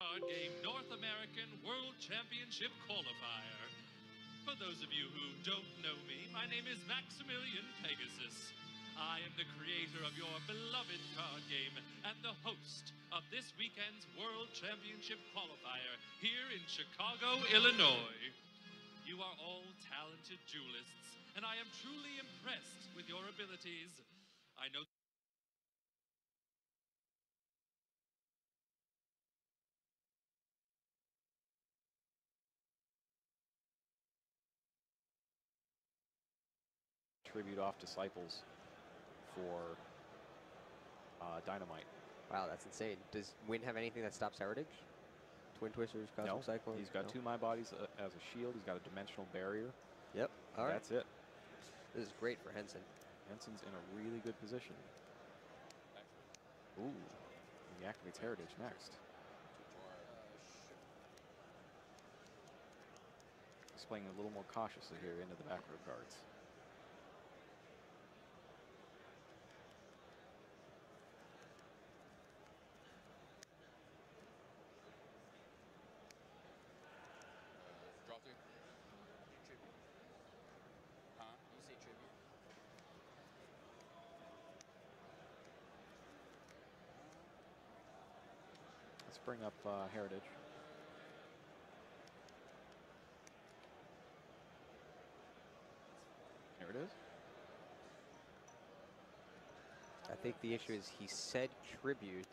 Card Game North American World Championship Qualifier. For those of you who don't know me, my name is Maximilian Pegasus. I am the creator of your beloved card game and the host of this weekend's World Championship Qualifier here in Chicago, Illinois. You are all talented duelists, and I am truly impressed with your abilities. I know tribute off Disciples for Dynamite. Wow, that's insane. Does Win have anything that stops Heritage? Twin Twisters, Cosmic Cyclone? He's got two My Bodies as a shield. He's got a dimensional barrier. Yep. All right. That's it. This is great for Henson. Henson's in a really good position. Ooh. He activates Heritage next. He's playing a little more cautiously here into the back row cards. Let's bring up Heritage. Here it is. I think the issue is he said tribute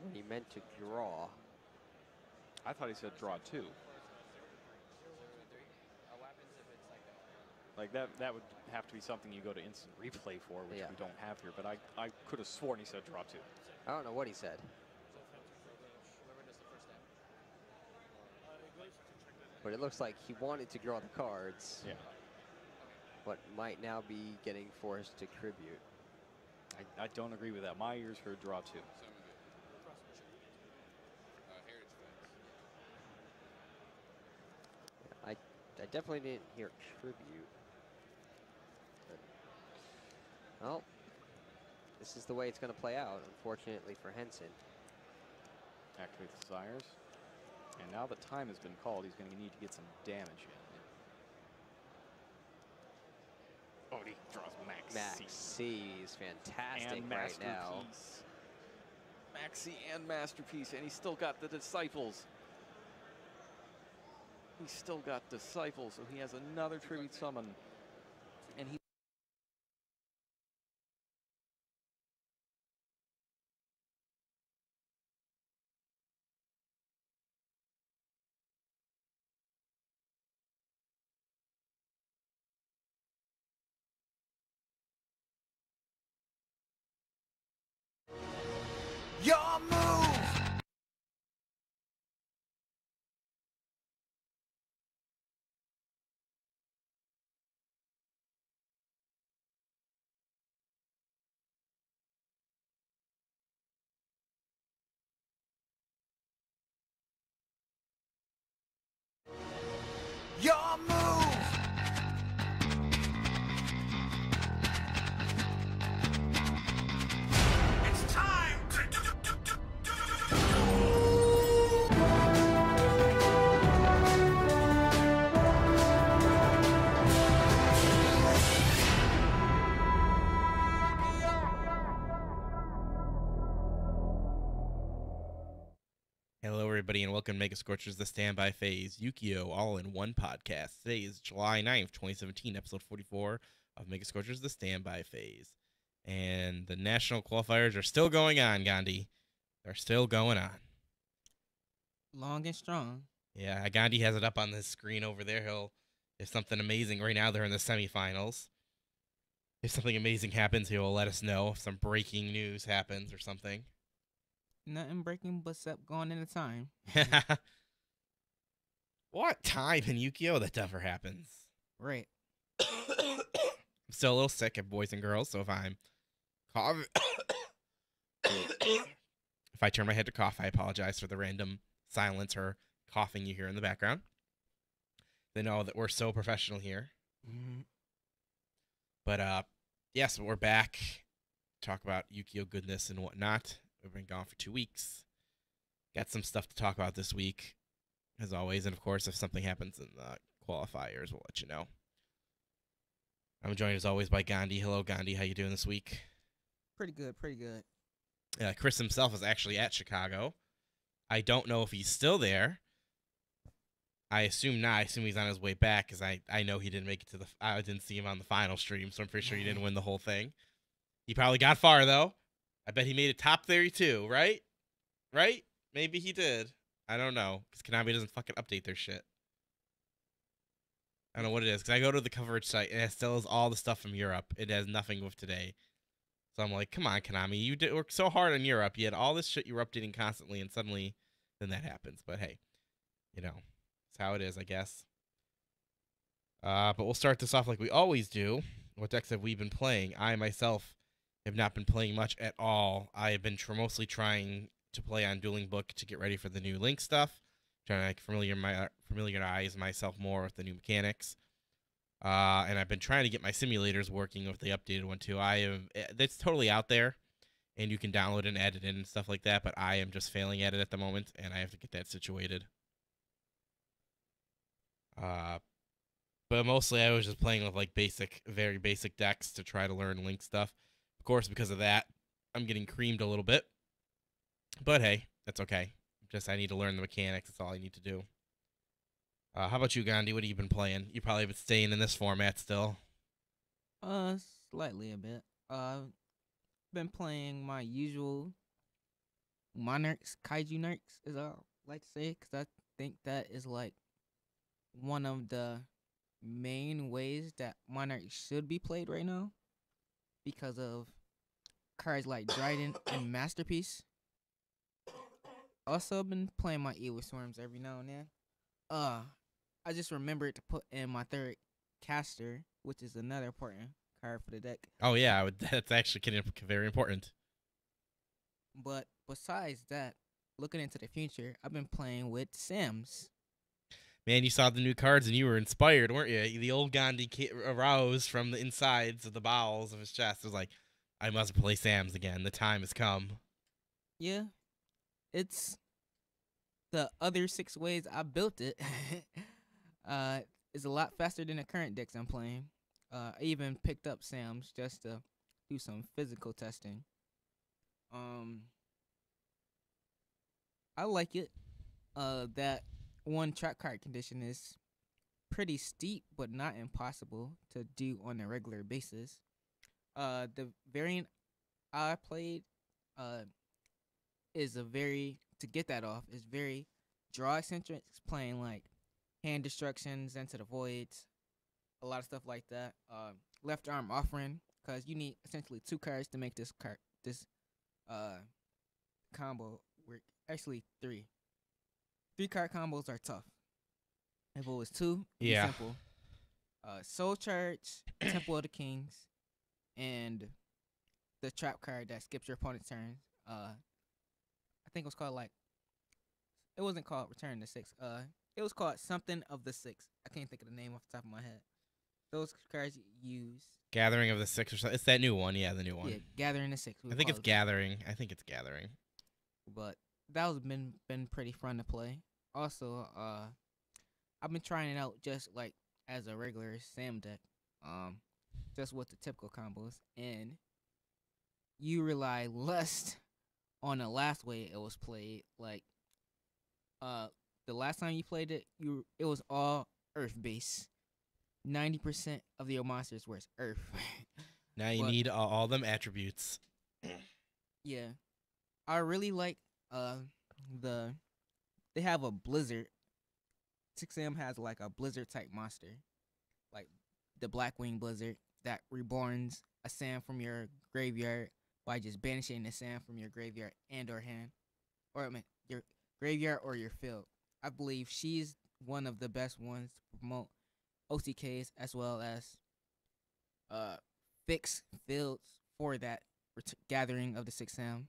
when he meant to draw. I thought he said draw two. Like that would have to be something you go to instant replay for, which we don't have here. But I could have sworn he said draw two. I don't know what he said. But it looks like he wanted to draw the cards. Yeah. But might now be getting forced to tribute. I don't agree with that. My ears heard draw two. I definitely didn't hear tribute. But, well, this is the way it's going to play out, unfortunately for Henson. Activate the Desires. And now that time has been called, he's going to need to get some damage in. Oh, he draws Maxi. Maxi is fantastic and right now. Maxi and Masterpiece, and he's still got the Disciples. He's still got Disciples, so he has another tribute summon. And he Your move! Your move! It's time to Hello, everybody, and welcome to Mega Scorchers, the Standby Phase, Yu-Gi-Oh! All-in-One podcast. Today is July 9th, 2017, episode 44 of Mega Scorchers, the Standby Phase. And the national qualifiers are still going on, Gandhi. They're still going on. Long and strong. Yeah, Gandhi has it up on the screen over there. If something amazing, right now they're in the semifinals. If something amazing happens, he will let us know. If some breaking news happens or something. Nothing breaking but up going into time. What time in Yu-Gi-Oh! That never happens. Right. I'm still a little sick, boys and girls, so if I'm coughing, if I turn my head to cough, I apologize for the random silence or coughing you hear in the background. They know that we're so professional here. Mm-hmm. But, yes, we're back. Talk about Yu-Gi-Oh! Goodness and whatnot. We've been gone for 2 weeks. Got some stuff to talk about this week, as always. And, of course, if something happens in the qualifiers, we'll let you know. I'm joined, as always, by Gandhi. Hello, Gandhi. How you doing this week? Pretty good, pretty good. Chris himself is actually at Chicago. I don't know if he's still there. I assume not. I assume he's on his way back because I know he didn't make it to the. I didn't see him on the final stream, so I'm pretty sure he didn't win the whole thing. He probably got far though. I bet he made it top 32, right? Right? Maybe he did. I don't know because Konami doesn't fucking update their shit. I don't know what it is because I go to the coverage site and it still has all the stuff from Europe. It has nothing with today. So I'm like, come on, Konami, you did work so hard in Europe. You had all this shit you were updating constantly, and suddenly, then that happens. But hey, you know. That's how it is, I guess. But we'll start this off like we always do. What decks have we been playing? I myself have not been playing much at all. I have been mostly trying to play on Dueling Book to get ready for the new Link stuff. Trying to like familiarize myself more with the new mechanics. And I've been trying to get my simulators working with the updated one too. It's totally out there, and you can download it and add it in and stuff like that. But I am just failing at it at the moment, and I have to get that situated. But mostly I was just playing with like very basic decks to try to learn Link stuff. Of course, because of that, I'm getting creamed a little bit. But hey, that's okay. I need to learn the mechanics. That's all I need to do. How about you, Gandhi? What have you been playing? You probably been staying in this format still. Slightly a bit. Been playing my usual Monarchs, Kaiju Nerks, as I like to say, because I think that is like one of the main ways that Monarch should be played right now because of cards like Dryden and Masterpiece. Also, I've been playing my Evil Swarms every now and then. I just remembered to put in my third caster, which is another important card for the deck. Oh yeah, that's actually very important. But besides that, looking into the future, I've been playing with Sims. Man, you saw the new cards and you were inspired, weren't you? The old Gandhi aroused from the insides of the bowels of his chest. It was like, I must play Sam's again. The time has come. Yeah. It's the other 6 ways I built it. It's a lot faster than the current decks I'm playing. I even picked up Sam's just to do some physical testing. I like it. That one trap card condition is pretty steep, but not impossible to do on a regular basis. The variant I played, is to get that off is very draw eccentric, playing like hand destructions, Into the Voids, a lot of stuff like that. Left arm offering, because you need essentially 2 cards to make this combo work. Actually 3. 3 card combos are tough. If it was 2, it'd be simple. Soul Charge, Temple of the Kings, and the trap card that skips your opponent's turn. I think it was called it wasn't called Return to 6. It was called something of the 6. I can't think of the name off the top of my head. Those cards you use. Gathering of the 6 or something. It's that new one. Yeah, the new one. Yeah, Gathering the 6. I think it's Gathering. But that was been pretty fun to play. Also, I've been trying it out just like as a regular Sam deck. Just with the typical combos, and you rely less on the last way it was played. Like, the last time you played it, it was all Earth base. 90% of your monsters were Earth. Now you need all them attributes. Yeah, I really like they have a Blizzard. 6M has like a Blizzard type monster, like the Blackwing Blizzard that reborns a sand from your graveyard by just banishing the sand from your graveyard and or hand, or your graveyard or your field. I believe she's one of the best ones to promote OTKs as well as fix fields for that gathering of the 6M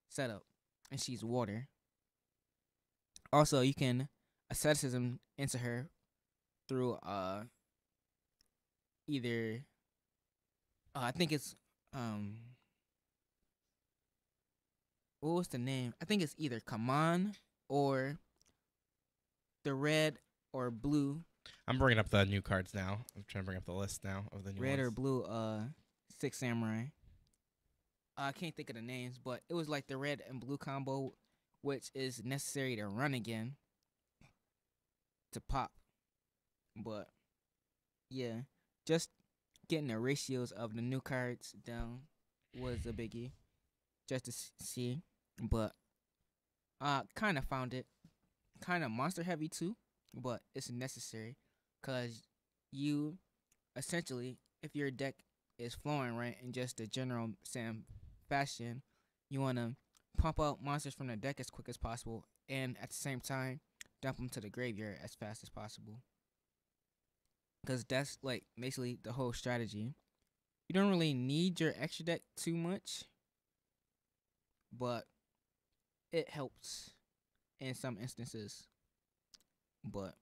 setup, and she's water. Also, you can asceticism into her through either I think it's what was the name? I think it's either Kaman or the red or blue, I'm bringing up the new cards now. I'm trying to bring up the list now of the new red ones. or blue. Six Samurai. I can't think of the names, but it was like the red and blue combo, which is necessary to run again to pop. But yeah, just getting the ratios of the new cards down was a biggie, just to see. But kind of found it kind of monster heavy too, but it's necessary because you essentially, if your deck is flowing right in just the general Sam fashion, you want to pump out monsters from the deck as quick as possible and at the same time dump them to the graveyard as fast as possible, because that's like basically the whole strategy. You don't really need your extra deck too much, but it helps in some instances. But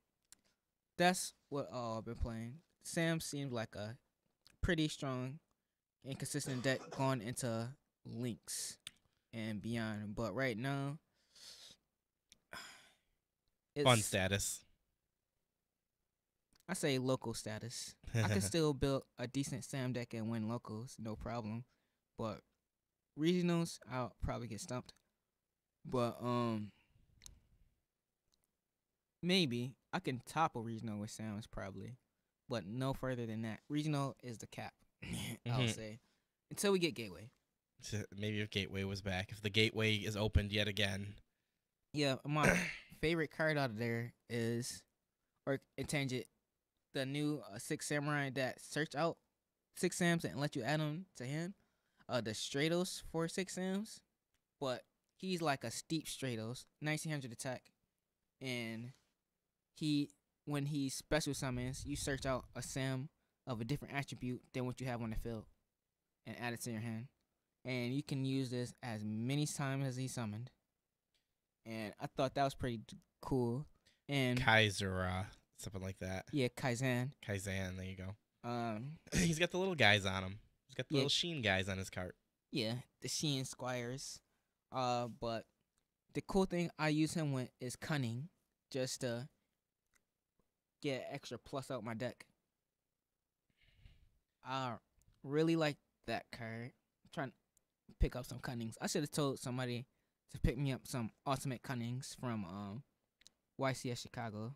that's what I've been playing. Sam seemed like a pretty strong and consistent deck going into Links and beyond. But right now, it's Fun status. I say local status. I can still build a decent Sam deck and win locals, no problem. But regionals, I'll probably get stumped. But maybe I can top a regional with Sam's probably, but no further than that. Regional is the cap. I'll say until we get Gateway. So maybe if Gateway was back, if the Gateway is opened yet again. Yeah, my favorite card out of there is, or Tangent, the new Six Samurai that search out Six Sams and let you add them to him. The Stratos for Six Sams, but he's like a steep Stratos, 1900 attack, and when he special summons, you search out a Sam of a different attribute than what you have on the field, and add it to your hand, and you can use this as many times as he summoned. And I thought that was pretty cool. And Kaiser, something like that. yeah, Kaizen. Kaizen, there you go. Um, He's got the little guys on him. He's got the Yeah. little Sheen guys on his cart. yeah, the Sheen Squires. But the cool thing I use him with is Cunning, just to get extra plus out my deck. I really like that card. I'm trying to pick up some Cunnings. I should have told somebody to pick me up some Ultimate Cunnings from YCS Chicago.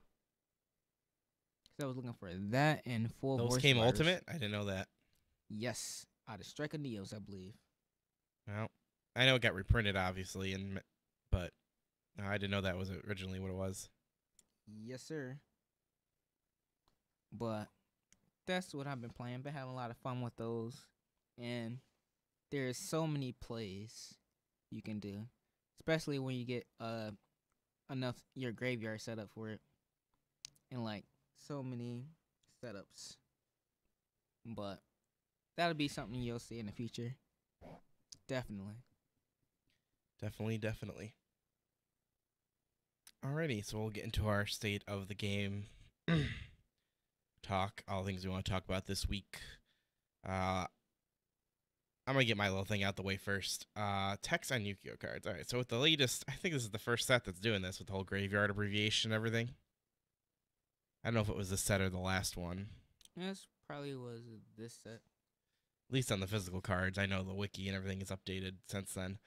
'Cause I was looking for that and full Those voice came wires. Ultimate? I didn't know that. Yes, out of Striker Neos, I believe. Well, I know it got reprinted, obviously, but no, I didn't know that was originally what it was. Yes, sir. But that's what I've been playing. Been having a lot of fun with those, and there's so many plays you can do, especially when you get enough your graveyard set up for it, and like so many setups. But that'll be something you'll see in the future. Definitely. Definitely. Alrighty, so we'll get into our state of the game talk, all things we want to talk about this week. I'm going to get my little thing out the way first. Text on Yu-Gi-Oh cards. Alright, so with the latest, I think this is the first set that's doing this with the whole graveyard abbreviation and everything. I don't know if it was this set or the last one. This probably was this set. At least on the physical cards. I know the wiki and everything is updated since then.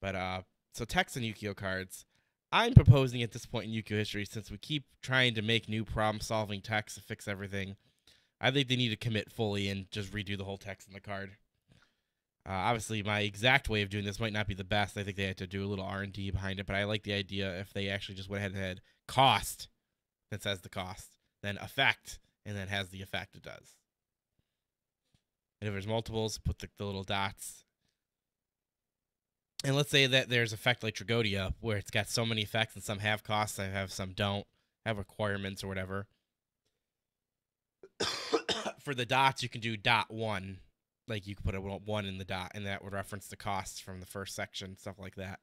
But, so text on Yu-Gi-Oh cards. I'm proposing at this point in Yu-Gi-Oh history, since we keep trying to make new problem-solving text to fix everything, I think they need to commit fully and just redo the whole text in the card. Obviously, my exact way of doing this might not be the best. I think they had to do a little R&D behind it, but I like the idea if they actually just went ahead and had cost that says the cost, then effect, and then has the effect it does. And if there's multiples, put the little dots. And let's say that there's effect like Tragodia, where it's got so many effects and some have costs, and have some don't, have requirements or whatever. For the dots, you can do dot one. Like you could put a 1 in the dot, and that would reference the costs from the first section, stuff like that.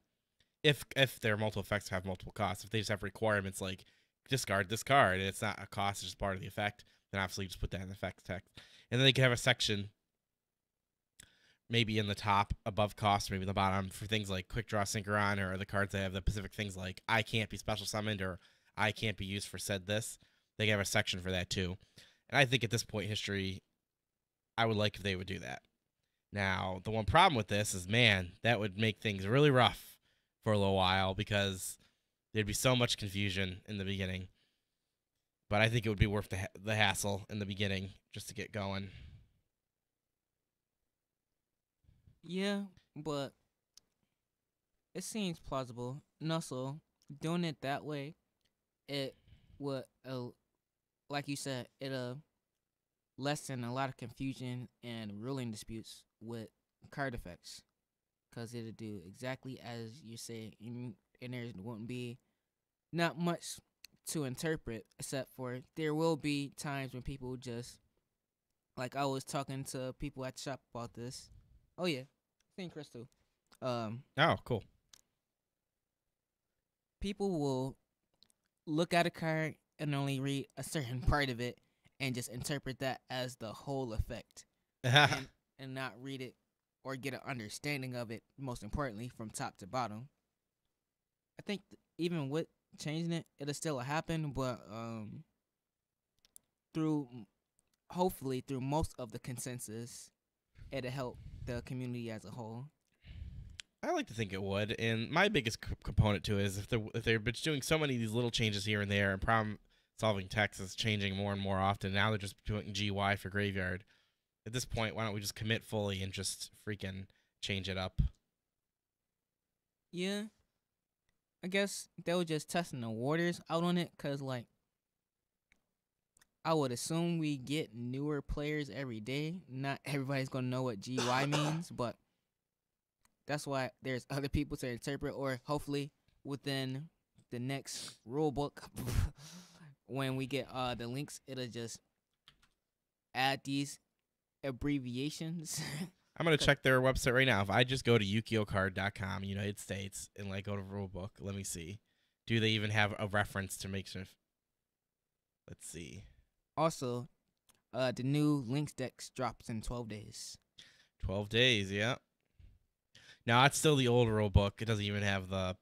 If their multiple effects have multiple costs, if they just have requirements like discard this card, and it's not a cost, it's just part of the effect, then obviously you just put that in the effects text. And then they can have a section maybe in the top above cost, maybe in the bottom for things like Quick Draw Synchron or the cards that have the specific things like I can't be special summoned or I can't be used for said this. They have a section for that too. And I think at this point in history, I would like if they would do that. Now, the one problem with this is, man, that would make things really rough for a little while because there'd be so much confusion in the beginning. But I think it would be worth the hassle in the beginning just to get going. Yeah, but it seems plausible. And also, doing it that way, it would, like you said, it'll lessen a lot of confusion and ruling disputes with card effects. Because it'll do exactly as you say, and there won't be not much to interpret, except for there will be times when people just, like I was talking to people at the shop about this. Oh yeah, same Crystal. Oh, cool. People will look at a card and only read a certain part of it and just interpret that as the whole effect, and not read it or get an understanding of it, most importantly, from top to bottom. I think even with changing it, it'll still happen, but hopefully through most of the consensus, it'll help the community as a whole. I like to think it would, and my biggest component to it is if they're doing so many of these little changes here and there, and problem-solving text is changing more and more often. Now they're just doing GY for Graveyard. At this point, why don't we just commit fully and just freaking change it up? Yeah, I guess they were just testing the waters out on it, cause like I would assume we get newer players every day. Not everybody's gonna know what GY means, but that's why there's other people to interpret, or hopefully within the next rule book, when we get the links, it'll just add these abbreviations. I'm going to check their website right now. If I just go to yukiocard.com, United States, and like go to rulebook, let me see. Do they even have a reference to make sure? Let's see. Also, the new links decks drops in 12 days. 12 days, yeah. No, it's still the old rule book. It doesn't even have the...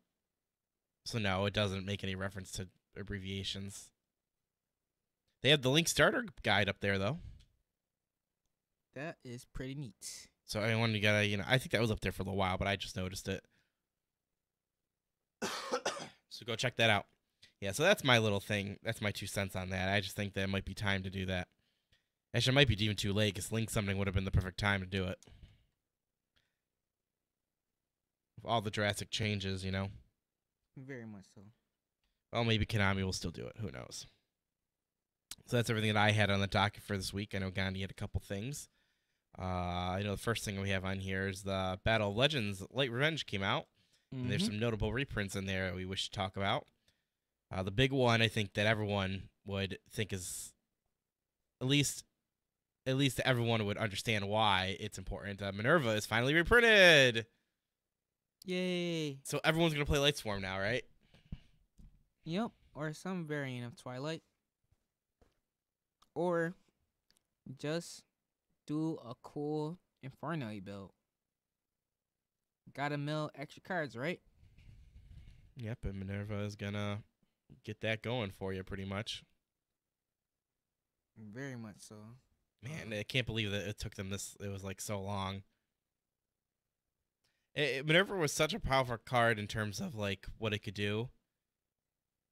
So no, it doesn't make any reference to abbreviations. They have the Link Starter Guide up there, though. That is pretty neat. So I wanted to get a, I think that was up there for a little while, but I just noticed it. So go check that out. Yeah, so that's my little thing. That's my 2 cents on that. I just think that it might be time to do that. Actually, it might be even too late, because Link Summoning would have been the perfect time to do it. With all the drastic changes, Very much so. Well, maybe Konami will still do it. Who knows? So that's everything that I had on the docket for this week. I know Gandhi had a couple things. I know the first thing we have on here is the Battle of Legends Light Revenge came out. And there's some notable reprints in there that we wish to talk about. The big one I think that everyone would think is, at least everyone would understand why it's important. Minerva is finally reprinted. Yay. So everyone's going to play Lightswarm now, right? Yep, or some variant of Twilight. Or just do a cool Inferno build. Gotta mill extra cards, right? Yep, and Minerva is going to get that going for you pretty much. Very much so. Man, I can't believe that it took them it was like so long. Minerva was such a powerful card in terms of like what it could do.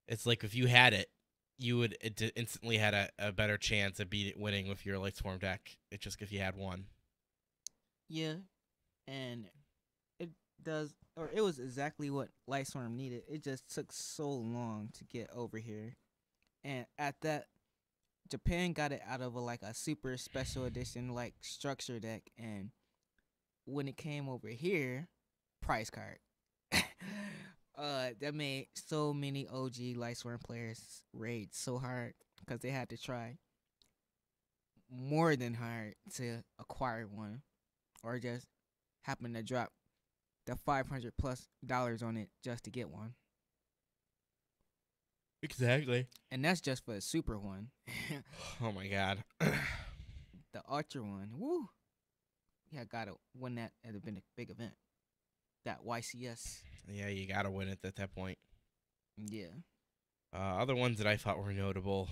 It's like if you had it, you would instantly had a better chance of winning with your Lightswarm deck. It's just if you had one. Yeah, and it does, or it was exactly what Lightswarm needed. It just took so long to get over here, and at that, Japan got it out of a super special edition like structure deck, and when it came over here, prize card. That made so many OG Lightswarm players rage so hard because they had to try more than hard to acquire one, or just happen to drop the $500+ on it just to get one. Exactly. And that's just for the super one. Oh my god. The ultra one, woo, he had got to win that. It had been a big event. That YCS. Yeah, you gotta win it at that point. Yeah. Other ones that I thought were notable.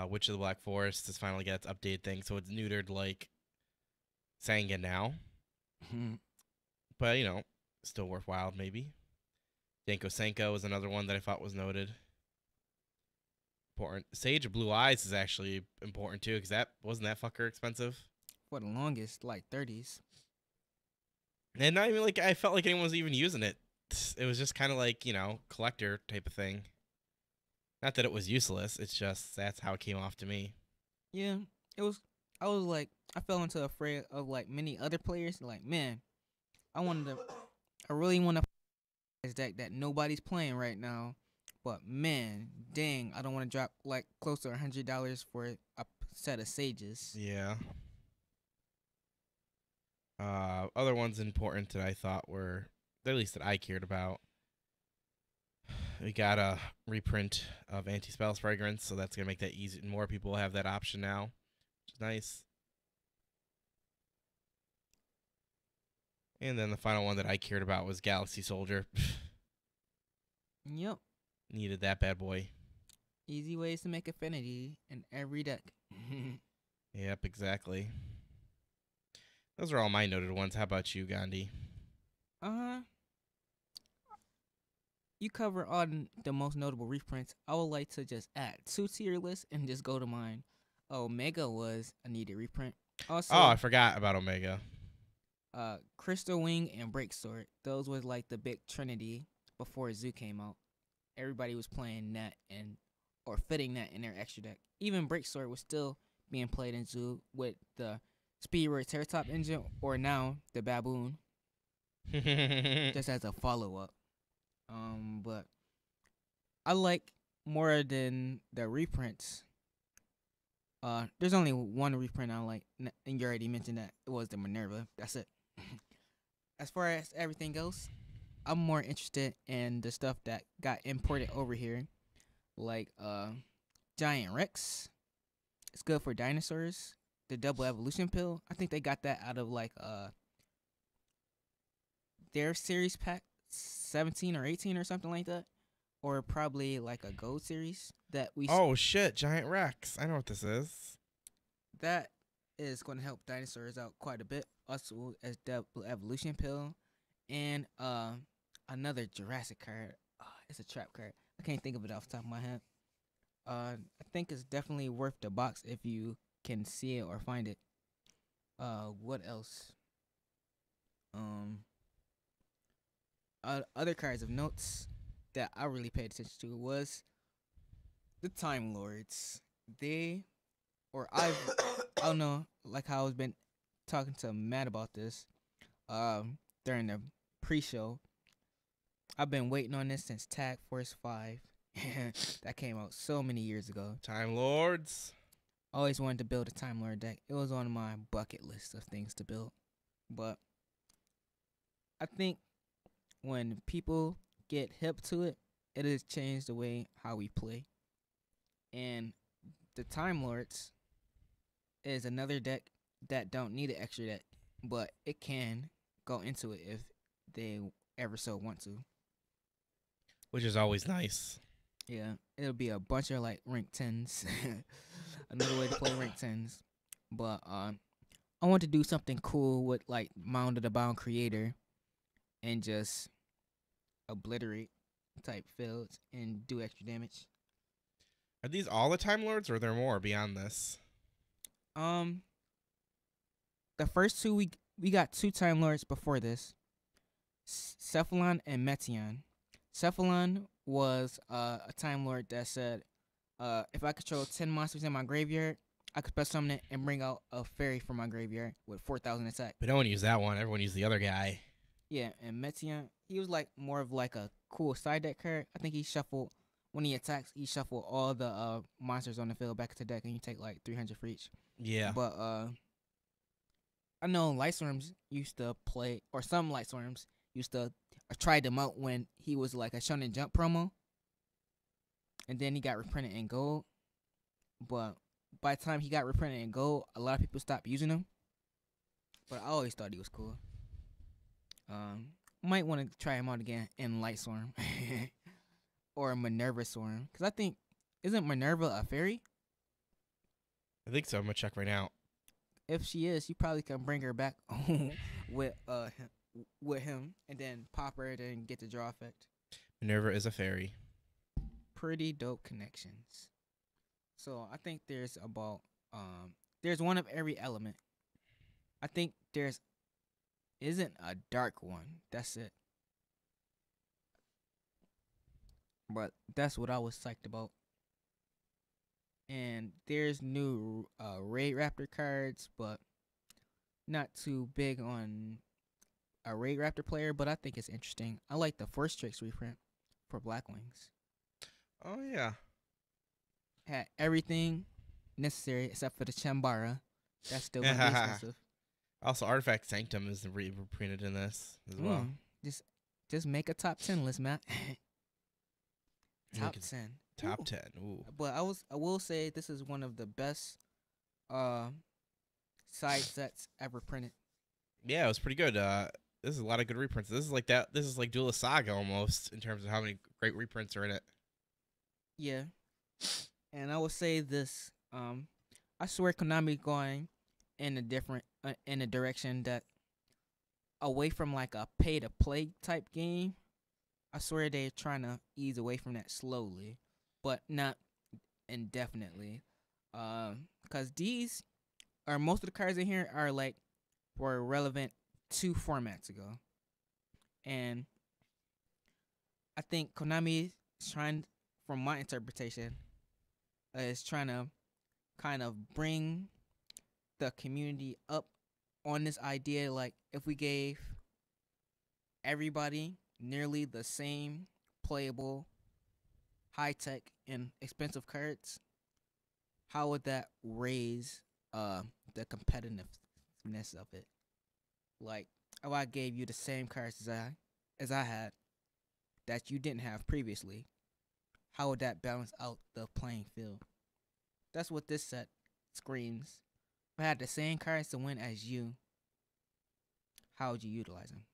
Witch of the Black Forest has finally got its updated thing, so it's neutered like Sangan now. But, you know, still worthwhile, maybe. Danko Senko is another one that I thought was noted. Important. Sage of Blue Eyes is actually important, too, because that wasn't that fucker expensive. For the longest, like 30s. And not even like I felt like anyone was even using it. It was just kind of like, you know, collector type of thing. Not that it was useless. It's just that's how it came off to me. Yeah, it was. I was like, I fell into a fray of like many other players. Like, man, I really want to this deck that nobody's playing right now. But man, dang, I don't want to drop like close to $100 for a set of sages. Yeah. Other ones important that I thought were, at least that I cared about. We got a reprint of Anti-Spell Fragrance, so that's going to make that easy. More people have that option now, which is nice. And then the final one that I cared about was Galaxy Soldier. Yep. Needed that bad boy. Easy ways to make affinity in every deck. Yep, exactly. Those are all my noted ones. How about you, Gandhi? You cover all the most notable reprints. I would like to just add 2 to your list and just go to mine. Omega was a needed reprint. Also, Oh, I forgot about Omega. Crystal Wing and Breaksword. Those was like the big trinity before Zoo came out. Everybody was playing that or fitting that in their extra deck. Even Breaksword was still being played in Zoo with the Speedroid Terratop engine or now the Baboon just as a follow-up. But I like more than the reprints. There's only one reprint I like, and you already mentioned that it was the Minerva. That's it. As far as everything else, I'm more interested in the stuff that got imported over here, like Giant Rex. It's good for dinosaurs. The Double Evolution Pill. I think they got that out of like their series pack 17 or 18 or something like that, or probably like a gold series that we. Oh shit, Giant Rex! I know what this is. That is going to help dinosaurs out quite a bit. Also, as Double Evolution Pill, and another Jurassic card. It's a trap card. I can't think of it off the top of my head. I think it's definitely worth the box if you can see it or find it. What else? Other cards of notes that I really paid attention to was the Time Lords. I don't know, like how I've been talking to Matt about this during the pre-show. I've been waiting on this since Tag Force 5. That came out so many years ago. Time Lords. Always wanted to build a Time Lord deck. It was on my bucket list of things to build. But I think when people get hip to it, it has changed the way how we play. And the Time Lords is another deck that don't need an extra deck, but it can go into it if they ever so want to. Which is always nice. Yeah, it'll be a bunch of like rank 10s. Another way to play rank 10s. But I want to do something cool with like Mound of the Bound Creator and just obliterate type fields and do extra damage. Are these all the Time Lords, or are there more beyond this? The first two we got 2 Time Lords before this. Cephalon and Meteon. Cephalon was a Time Lord that said, if I control 10 monsters in my graveyard, I could special summon it and bring out a fairy from my graveyard with 4,000 attack. But no one used that one. Everyone used the other guy. Yeah, and Meteon, he was like more of like a cool side deck card. I think he shuffled, when he attacks, he shuffled all the monsters on the field back to deck, and you take like 300 for each. Yeah. But I know Light Swarms used to play, or some Light Swarms used to try them out when he was like a Shonen Jump promo. And then he got reprinted in gold. But by the time he got reprinted in gold, a lot of people stopped using him. but I always thought he was cool. Might want to try him out again in Light Storm or Minerva Storm, because I think isn't Minerva a fairy? I think so. I'm gonna check right now. If she is, you probably can bring her back with him, and then pop her, and get the draw effect. Minerva is a fairy. Pretty dope connections. So I think there's about there's one of every element. I think there's isn't a dark one. That's it. But that's what I was psyched about. And there's new Raid Raptor cards, but not too big on a Raid Raptor player, but I think it's interesting. I like the Force Tricks reprint for Black Wings. Oh yeah. Had everything necessary except for the Chambara. That's still gonna be expensive. Also, Artifact Sanctum is reprinted in this as well. Just make a top 10 list, Matt. Top 10. Top Ooh. 10. Ooh. But I will say this is one of the best side sets ever printed. Yeah, it was pretty good. This is a lot of good reprints. This is like that. This is like Duelist Saga almost in terms of how many great reprints are in it. Yeah. And I will say this. I swear Konami going in a different in a direction that away from like a pay to play type game. I swear they're trying to ease away from that slowly, but not indefinitely. Because these are most of the cards in here are like were relevant 2 formats ago, and I think Konami is trying, from my interpretation, is trying to kind of bring the community up on this idea. Like, if we gave everybody nearly the same playable, high-tech, and expensive cards, how would that raise the competitiveness of it? Like, if I gave you the same cards as I had that you didn't have previously, how would that balance out the playing field? That's what this set screams. If I had the same cards to win as you, how would you utilize them?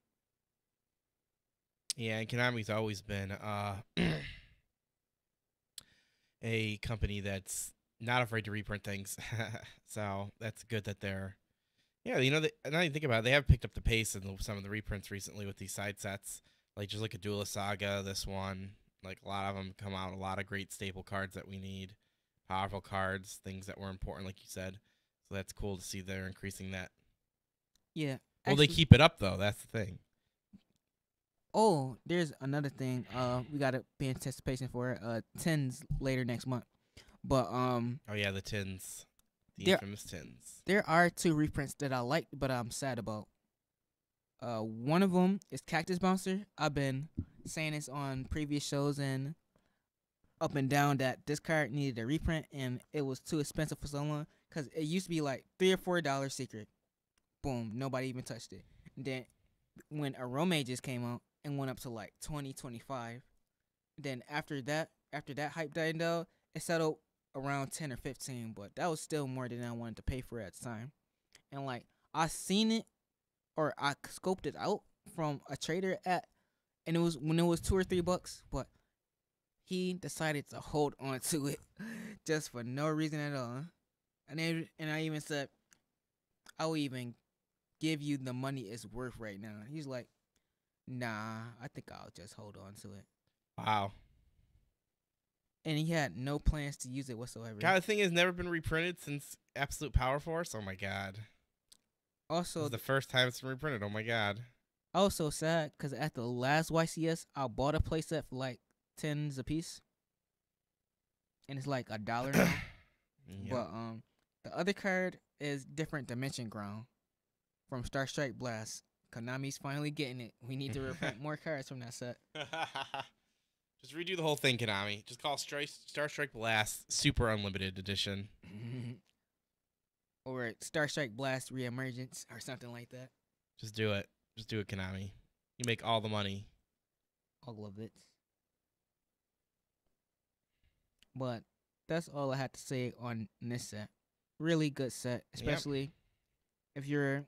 Yeah, and Konami's always been a company that's not afraid to reprint things. So that's good that they're, yeah, you know, now you think about it, they have picked up the pace in some of the reprints recently with these side sets. Like, just look at Duelist Saga, this one. Like, a lot of them come out, a lot of great staple cards that we need, powerful cards, things that were important, like you said. So that's cool to see they're increasing that. Yeah. Will they keep it up, though? That's the thing. Oh, there's another thing. We gotta be in anticipation for tins later next month. But oh yeah, the tins, the infamous tins. There are 2 reprints that I like, but I'm sad about. One of them is Cactus Bouncer. I've been saying this on previous shows and up and down that this card needed a reprint, and it was too expensive for so long because it used to be like $3 or $4 secret. Boom, nobody even touched it. And then when Arome just came out, and went up to like 20, 25. Then after that hype died down, it settled around 10 or 15, but that was still more than I wanted to pay for at the time. And like, I seen it, or I scoped it out from a trader and it was when it was $2 or $3, but he decided to hold on to it just for no reason at all. And I even said, I will even give you the money it's worth right now. He's like, nah, I think I'll just hold on to it. Wow. And he had no plans to use it whatsoever. God, the thing has never been reprinted since Absolute Power Force. Oh my god. Also, this is the first time it's been reprinted. Oh my god. Also sad because at the last YCS, I bought a playset for like 10s a piece, and it's like $1 now. Yep. But the other card is Different Dimension Ground from Star Strike Blast. Konami's finally getting it. We need to reprint more cards from that set. Just redo the whole thing, Konami. Just call Star Strike Blast Super Unlimited Edition. Or Star Strike Blast Reemergence or something like that. Just do it. Just do it, Konami. You make all the money. All of it. But that's all I had to say on this set. Really good set, especially if you're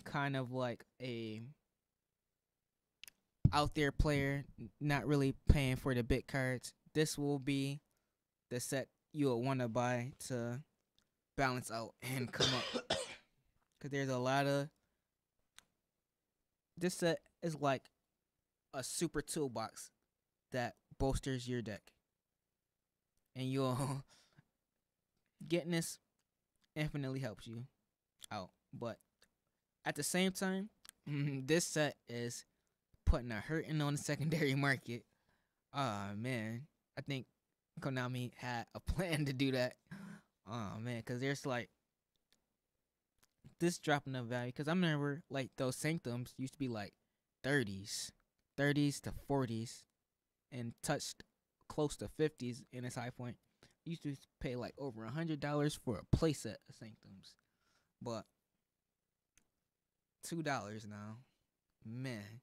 kind of like a out there player, not really paying for the big cards, this will be the set you'll want to buy to balance out and come up. Because there's a lot of. This set is like a super toolbox that bolsters your deck. And you'll. Getting this infinitely helps you out. But at the same time, this set is putting a hurting on the secondary market. Man. I think Konami had a plan to do that. Oh, man. Because there's like this dropping of value. Because I remember like those Sanctums used to be like 30s to 40s and touched close to 50s in its high point. Used to pay like over $100 for a playset of Sanctums. But $2 now. Man.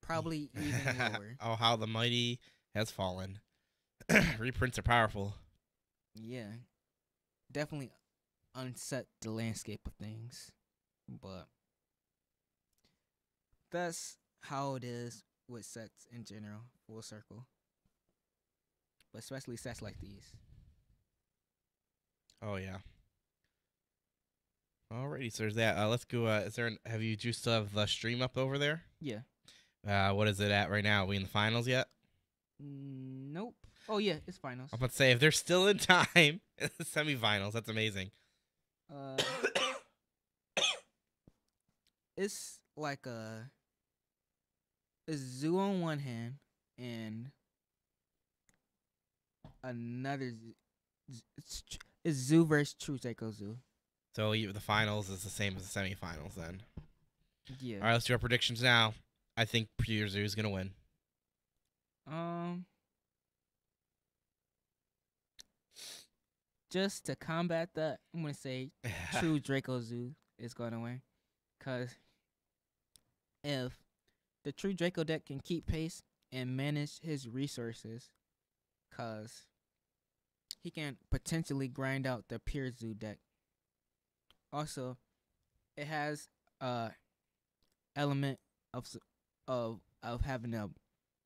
Probably even lower. Oh, how the mighty has fallen. Reprints are powerful. Yeah. Definitely unset the landscape of things. But that's how it is with sets in general, full circle. But especially sets like these. Oh yeah. Alrighty, so there's that. Let's go. Have you juiced the stream up over there? Yeah. What is it at right now? Are we in the finals yet? Nope. Oh yeah, it's finals. I'm about to say if they're still in time, semifinals. That's amazing. It's like a zoo on one hand and another. It's Zoo versus True Draco Zoo. So the finals is the same as the semifinals then. Yeah. All right, let's do our predictions now. I think Pure Zoo is gonna win. Just to combat that, I'm gonna say True Draco Zoo is gonna win, cause if the True Draco deck can keep pace and manage his resources, cause he can potentially grind out the Pure Zoo deck. Also, it has element of having a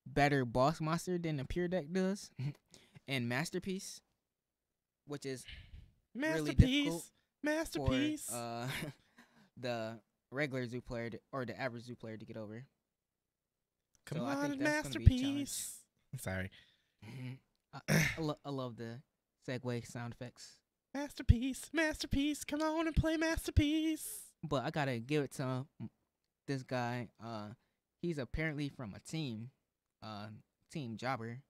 better boss monster than the Pure deck does, and Masterpiece, which is really difficult Masterpiece. for the regular Zoo player or the average Zoo player to get over. Come so I on, think that's gonna be a challenge. Masterpiece. I'm sorry. I love the segue sound effects. Masterpiece, Masterpiece, come on and play Masterpiece. But I gotta give it to this guy. He's apparently from a team Jobber,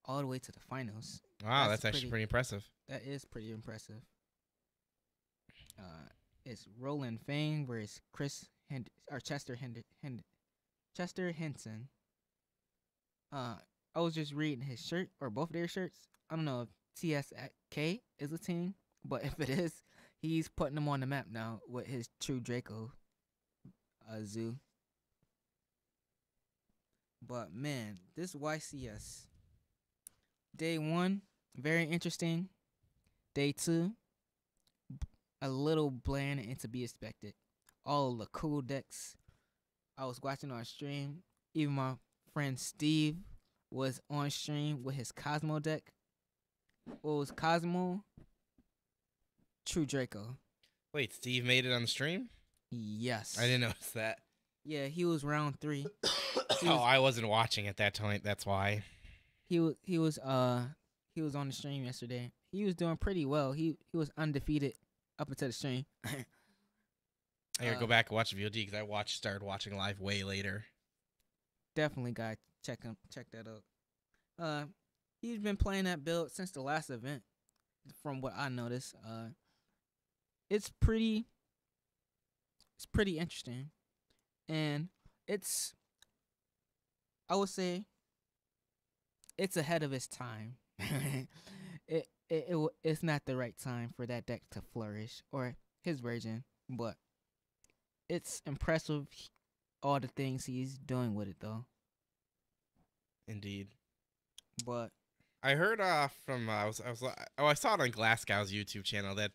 all the way to the finals. Wow, that's actually pretty impressive. That is pretty impressive. It's Roland Fang versus Chester Henson. I was just reading his shirt or both of their shirts. I don't know if TSK is a team, but if it is, he's putting them on the map now with his True Draco Zoo. But man, this YCS day 1, very interesting. Day 2, a little bland and to be expected. All the cool decks I was watching on stream. Even my friend Steve was on stream with his Cosmo deck. What was Cosmo? True Draco. Wait, Steve made it on the stream? Yes. I didn't notice that. Yeah, he was round 3. I wasn't watching at that time. That's why. He was on the stream yesterday. He was doing pretty well. He was undefeated up until the stream. I gotta go back and watch the VOD because I started watching live way later. Definitely gotta check that out. He's been playing that build since the last event, from what I noticed. It's pretty interesting, and I would say it's ahead of its time. It's not the right time for that deck to flourish, or his version, but it's impressive all the things he's doing with it though. Indeed. But I heard from I saw it on Glasgow's YouTube channel that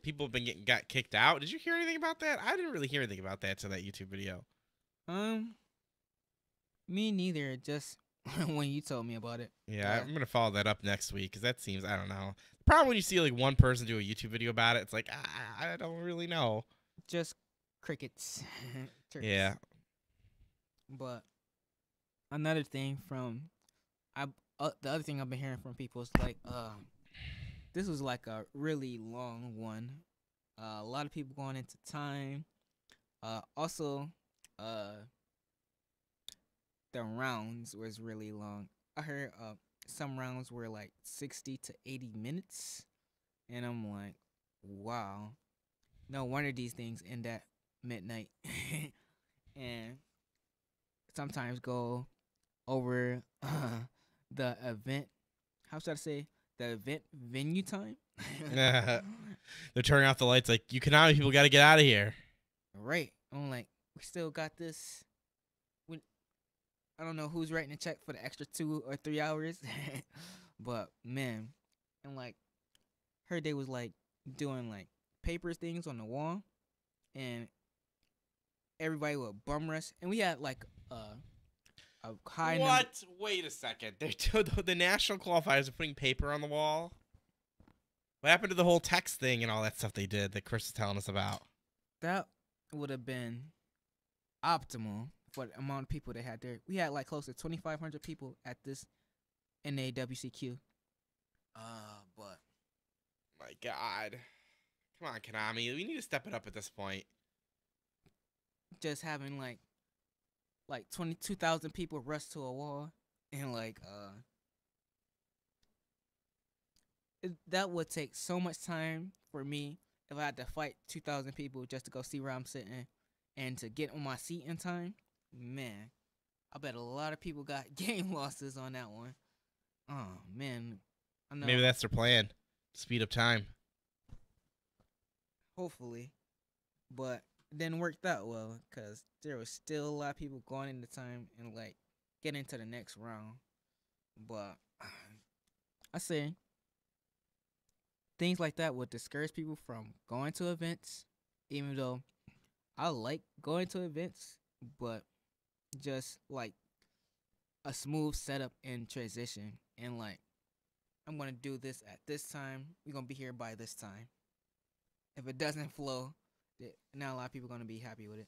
people have been got kicked out. Did you hear anything about that? I didn't really hear anything about that to that YouTube video. Me neither. Just when you told me about it. Yeah, Yeah. I'm gonna follow that up next week because that seems, I don't know. The problem when you see like one person do a YouTube video about it, it's like I don't really know. Just crickets. Chirps. Yeah. But another thing from the other thing I've been hearing from people is like this was like a really long one. A lot of people going into time. Also, the rounds was really long. I heard some rounds were like 60 to 80 minutes, and I'm like, wow. No wonder these things end at midnight, and sometimes go over the event. How should I say? The event venue time. They're turning off the lights. Like, you Konami people got to get out of here. Right. I'm like, we still got this. I don't know who's writing a check for the extra 2 or 3 hours, but man, and like, heard they was like doing like paper things on the wall, and everybody would bum rush, and we had like a high number. What? Wait a second. The national qualifiers are putting paper on the wall. What happened to the whole text thing and all that stuff they did that Chris was telling us about? That would have been optimal for the amount of people they had there. We had like close to 2,500 people at this NAWCQ. But My God. Come on, Konami. We need to step it up at this point. just having like 22,000 people rush to a wall, and like that would take so much time for me if I had to fight 2,000 people just to go see where I'm sitting and to get on my seat in time. Man, I bet a lot of people got game losses on that one. Oh man, I know. Maybe that's their plan. Speed up time. Hopefully, but it didn't work that well because there was still a lot of people going into time and like getting to the next round. But I say things like that would discourage people from going to events, even though I like going to events, but just like a smooth setup and transition, and like I'm gonna do this at this time. We're gonna be here by this time. If it doesn't flow, not a lot of people are gonna be happy with it.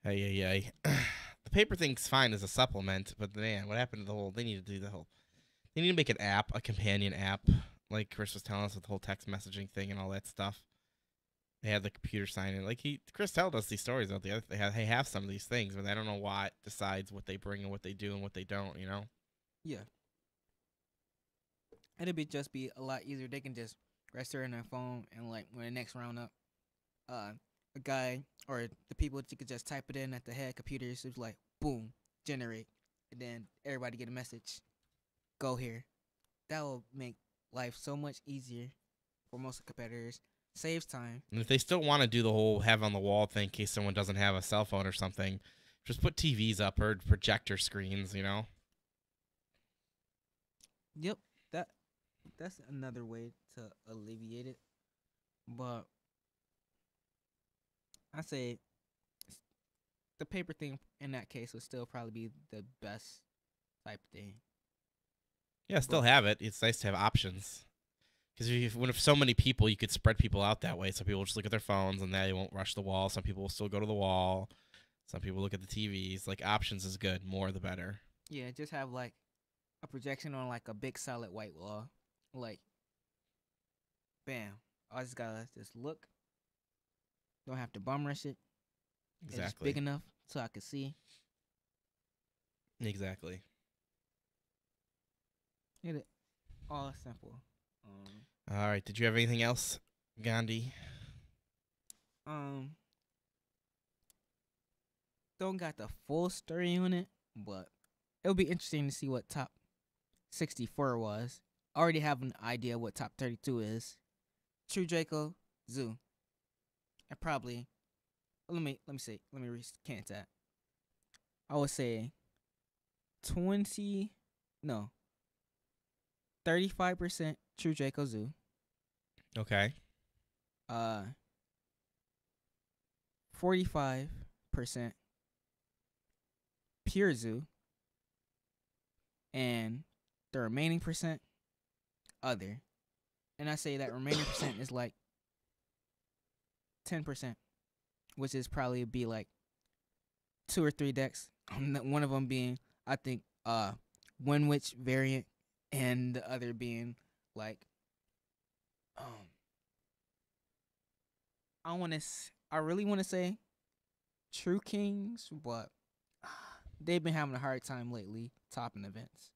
Hey. The paper thing's fine as a supplement, but man, what happened to the whole? They need to do the whole. They need to make an app, a companion app, like Chris was telling us with the whole text messaging thing and all that stuff. They had the computer sign in. Like Chris told us these stories about the other. They have some of these things, but I don't know what decides what they bring and what they do and what they don't. You know? Yeah. It'd just be a lot easier. They can just register in their phone, and like when the next round up, a guy or the people, you could just type it in at the head computers. It's like boom, generate, and then everybody get a message. Go here. That will make life so much easier for most competitors. Saves time. And if they still want to do the whole have on the wall thing in case someone doesn't have a cell phone or something, just put TVs up or projector screens, you know? Yep, that's another way to alleviate it. But I say the paper thing in that case would still probably be the best type thing. Yeah, still have it. It's nice to have options. Because if so many people, you could spread people out that way. Some people just look at their phones and they won't rush the wall. Some people will still go to the wall. Some people look at the TVs. Like, options is good. More the better. Yeah, just have like a projection on like a big solid white wall. Like, bam. I just gotta just look. Don't have to bum rush it. It's just Exactly. big enough so I can see. Exactly. It all simple. All right. Did you have anything else, Gandhi? Don't got the full story on it, but it'll be interesting to see what top 64 was. I already have an idea what top 32 is. True Draco, Zoo. And probably let me recant that. I would say 35% True Draco Zoo. Okay. 45% Pure Zoo. And the remaining percent other. And I say that remaining percent is like 10%, which is probably be like 2 or 3 decks. One of them being, I think, Winwich variant, and the other being like, I really want to say True Kings, but they've been having a hard time lately topping events.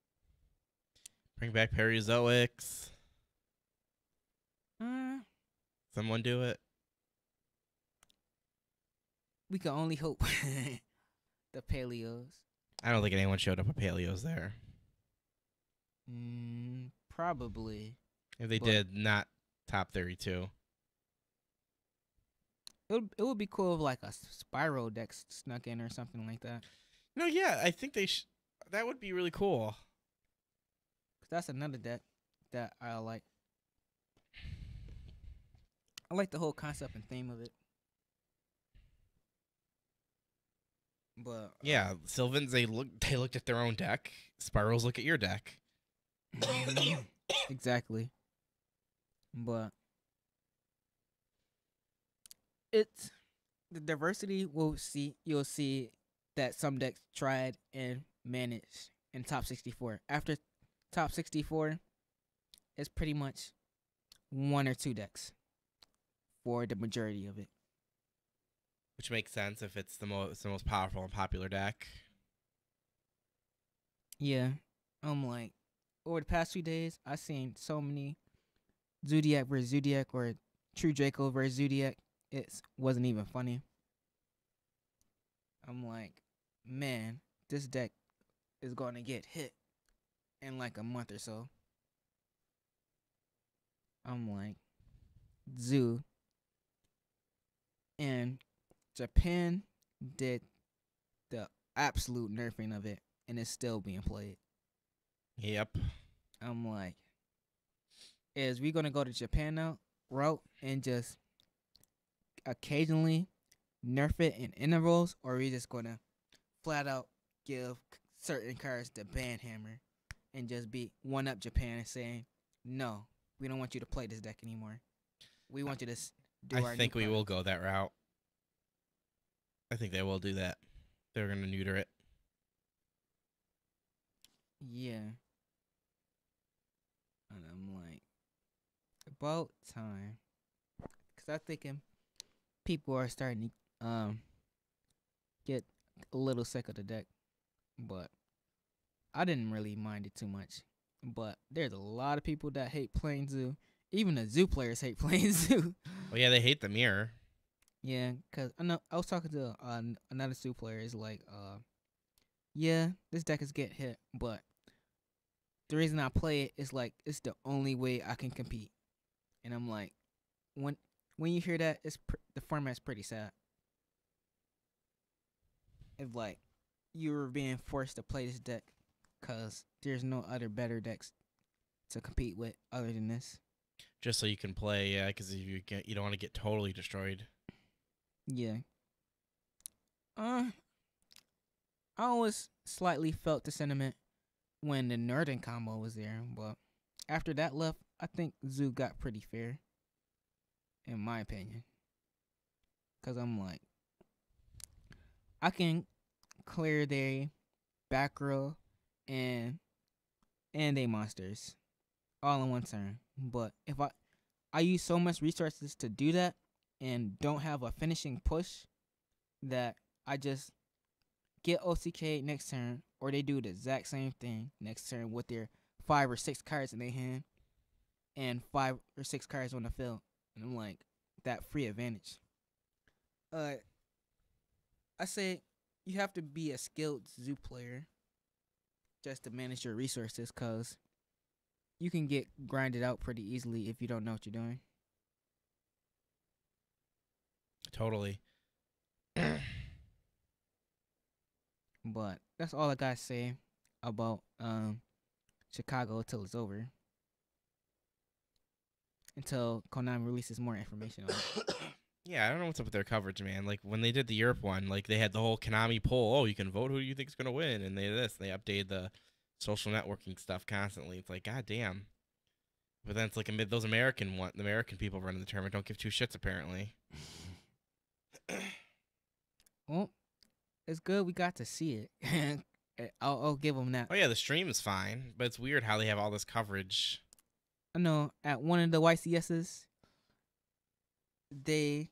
Bring back Periozoics. Someone do it. We can only hope. The Paleos. I don't think anyone showed up with Paleos there. Probably. If they But- did, not top 32. It would be cool if like a Spyro deck snuck in or something like that. No, yeah, I think they that would be really cool. 'Cause that's another deck that I like. I like the whole concept and theme of it. But Yeah, Sylvans, they looked at their own deck. Spirals look at your deck. exactly. But it's the diversity you'll see that some decks tried and managed in top 64. After top 64, it's pretty much 1 or 2 decks for the majority of it. Which makes sense if it's the most powerful and popular deck. Yeah. I'm like, over the past few days, I've seen so many Zodiac versus Zodiac or True Draco versus Zodiac. It wasn't even funny. I'm like, man, this deck is going to get hit in like a month or so. I'm like, Zoo. And Japan did the absolute nerfing of it, and it's still being played. Yep. I'm like, is we gonna go to Japan now route and just occasionally nerf it in intervals, or are we just gonna flat out give certain cards the ban hammer and just be one up Japan and saying, no, we don't want you to play this deck anymore. We want you to do our I think new we will cards." go that route. I think they will do that. They're going to neuter it. Yeah. And I'm like, about time. Because I'm thinking people are starting to get a little sick of the deck. But I didn't really mind it too much. But there's a lot of people that hate playing Zoo. Even the Zoo players hate playing Zoo. Well, yeah, they hate the mirror. Yeah, because I was talking to another Zoo player. It's like, yeah, this deck is getting hit, but the reason I play it is like it's the only way I can compete. And I'm like, when you hear that, the format's pretty sad. It's like you're being forced to play this deck because there's no other better decks to compete with other than this. Just so you can play, yeah, because you don't want to get totally destroyed. Yeah. I always slightly felt the sentiment when the Nerdin combo was there, but after that left, I think Zoo got pretty fair, in my opinion. Cause I'm like, I can clear their back row and they monsters all in one turn. But if I use so much resources to do that and don't have a finishing push, that I just get OCK next turn, or they do the exact same thing next turn with their 5 or 6 cards in their hand and 5 or 6 cards on the field. And I'm like, that free advantage. I say you have to be a skilled Zoo player just to manage your resources, because you can get grinded out pretty easily if you don't know what you're doing. Totally. But that's all I gotta say about Chicago till it's over. until Konami releases more information on it. Yeah, I don't know what's up with their coverage, man. Like when they did the Europe one, like they had the whole Konami poll. Oh, you can vote who you think is gonna win, and they did this. They updated the social networking stuff constantly. It's like, god damn. But then it's like the American people running the tournament don't give two shits apparently. Well, it's good we got to see it. I'll give them that. Oh yeah, the stream is fine, but it's weird how they have all this coverage. I know at one of the YCSs, they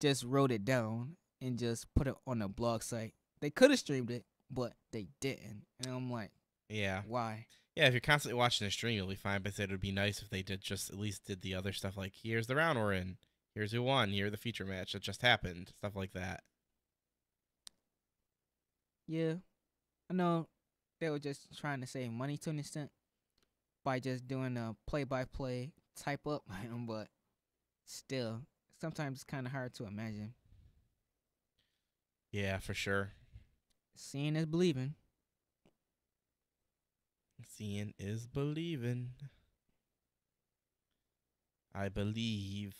just wrote it down and just put it on a blog site. They could have streamed it, but they didn't. And I'm like, Yeah. why? Yeah, if you're constantly watching the stream, you'll be fine. But I said it would be nice if they did just at least did the other stuff, like here's the round we're in, here's who won, here's the feature match that just happened, stuff like that. Yeah, I know they were just trying to save money to an extent by just doing a play-by-play type up, but still, sometimes it's kind of hard to imagine. Yeah, for sure. Seeing is believing. Seeing is believing. I believe.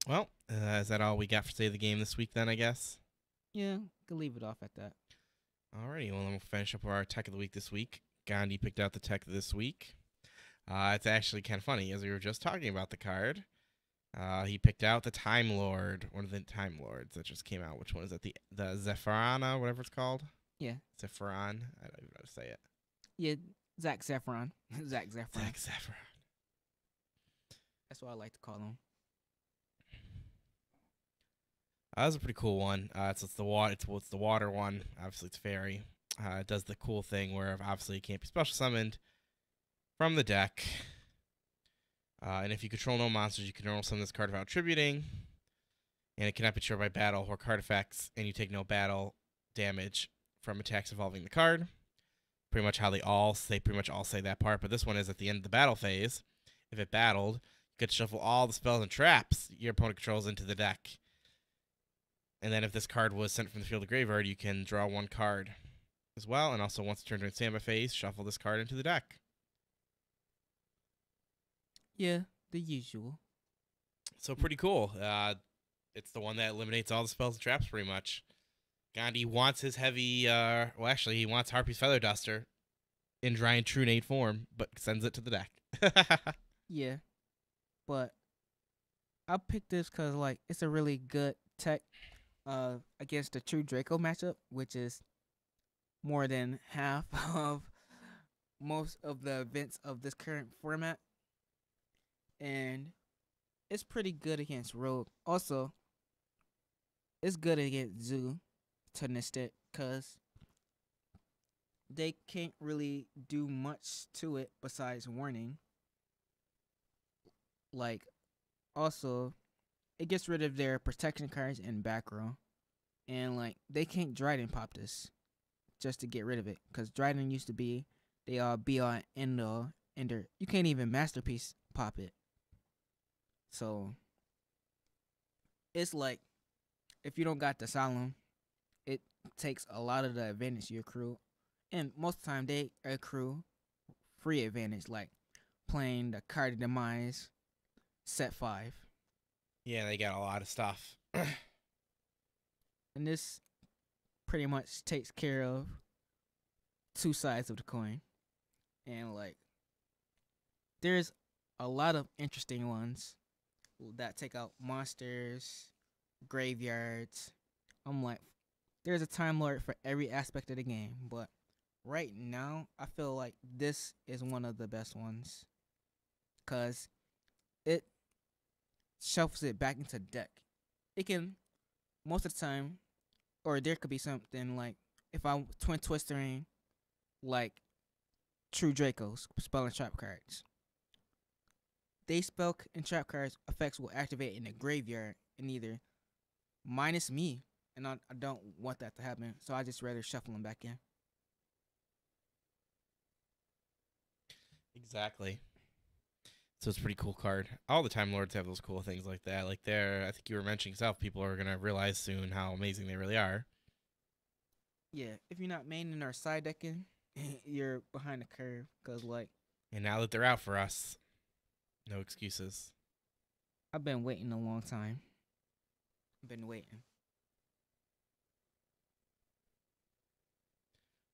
Well, is that all we got for State of the Game this week then, I guess? Yeah, could leave it off at that. Alrighty, well, then we'll finish up with our tech of the week this week. Gandhi picked out the tech this week. It's actually kind of funny, as we were just talking about the card. He picked out the Time Lord, one of the Time Lords that just came out. Which one is it? The Zephyrana, whatever it's called? Yeah. Zephyron? I don't even know how to say it. Yeah, Zach Zefron. Zach Zefron. Zach Zephyron. That's what I like to call him. That was a pretty cool one. It's the water. It's the water one. Obviously, it's fairy. It does the cool thing where obviously it can't be special summoned from the deck. And if you control no monsters, you can control summon this card without tributing. And it cannot be triggered by battle or card effects, and you take no battle damage from attacks involving the card. Pretty much how they pretty much all say that part. But this one is at the end of the battle phase. If it battled, you could shuffle all the spells and traps your opponent controls into the deck. And then if this card was sent from the field to graveyard, you can draw one card as well. And also, once it turns during standby phase, shuffle this card into the deck. Yeah, the usual. So pretty cool. It's the one that eliminates all the spells and traps pretty much. Gandhi wants his heavy, well actually he wants Harpy's Feather Duster in Giant Trunade form, but sends it to the deck. Yeah, but I picked this because like it's a really good tech against the True Draco matchup, which is more than half of most of the events of this current format. And it's pretty good against Rogue. Also, it's good against Zoo to an extent because they can't really do much to it besides warning. Like, also, it gets rid of their protection cards in back row. And, like, they can't Dryden pop this just to get rid of it. Because Dryden used to be, they all be on ender. You can't even Masterpiece pop it. So, it's like, if you don't got the Solemn, it takes a lot of the advantage you accrue. And most of the time, they accrue free advantage, like playing the Card of Demise, set 5. Yeah, they got a lot of stuff. And this pretty much takes care of two sides of the coin. And, like, there's a lot of interesting ones that take out monsters, graveyards. I'm like, there's a Time Lord for every aspect of the game. But right now, I feel like this is one of the best ones. Because it shuffles it back into deck. It can, most of the time, or there could be something like, if I'm Twin Twistering, like True Draco's spell and trap cards. They spell and trap cards effects will activate in the graveyard and either minus me, and I don't want that to happen, so I just rather shuffle them back in. Exactly. So it's a pretty cool card. All the Time Lords have those cool things like that. Like I think you were mentioning yourself, people are going to realize soon how amazing they really are. Yeah, if you're not maining or side decking, you're behind the curve. Cause like And now that they're out for us, no excuses. I've been waiting a long time. Been waiting.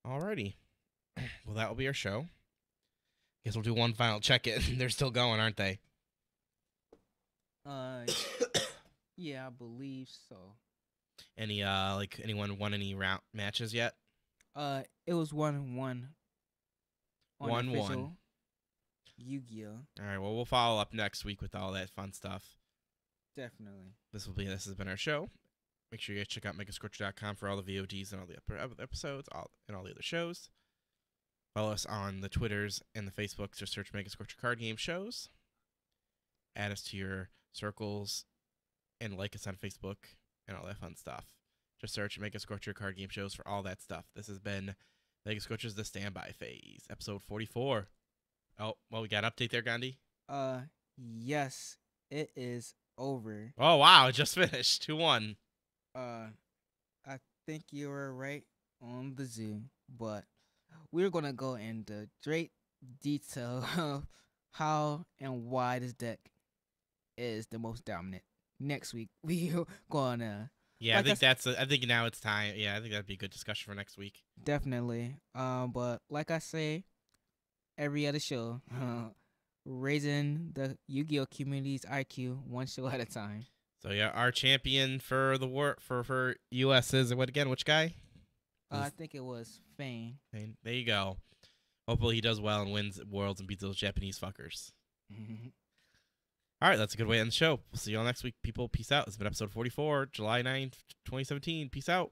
Alrighty. Well, that will be our show. Guess we'll do one final check-in. They're still going, aren't they? Yeah, I believe so. Anyone won any round matches yet? It was 1-1. 1-1. Yu-Gi-Oh. All right. Well, we'll follow up next week with all that fun stuff. Definitely. This has been our show. Make sure you guys check out megascorcher.com for all the VODs and all the other episodes, and all the other shows. Follow us on the Twitters and the Facebooks. Just search Megascorcher Card Game Shows. Add us to your circles and like us on Facebook and all that fun stuff. Just search Megascorcher Card Game Shows for all that stuff. This has been Megascorcher's The Standby Phase, episode 44. Oh, well, we got an update there, Gandhi? Yes, it is over. Oh, wow, it just finished. 2-1. I think you were right on the zoo, but we're gonna go into great detail of how and why this deck is the most dominant. Next week we're gonna Yeah, like I think now it's time. Yeah, I think that'd be a good discussion for next week. definitely. But like I say, every other show, raising the Yu-Gi-Oh community's IQ one show at a time. So yeah, our champion for the for US is what again? Which guy? I think it was Fane. And there you go. Hopefully he does well and wins Worlds and beats those Japanese fuckers. All right, that's a good way to end the show. We'll see you all next week, people. Peace out. It's been episode 44, July 9th, 2017. Peace out.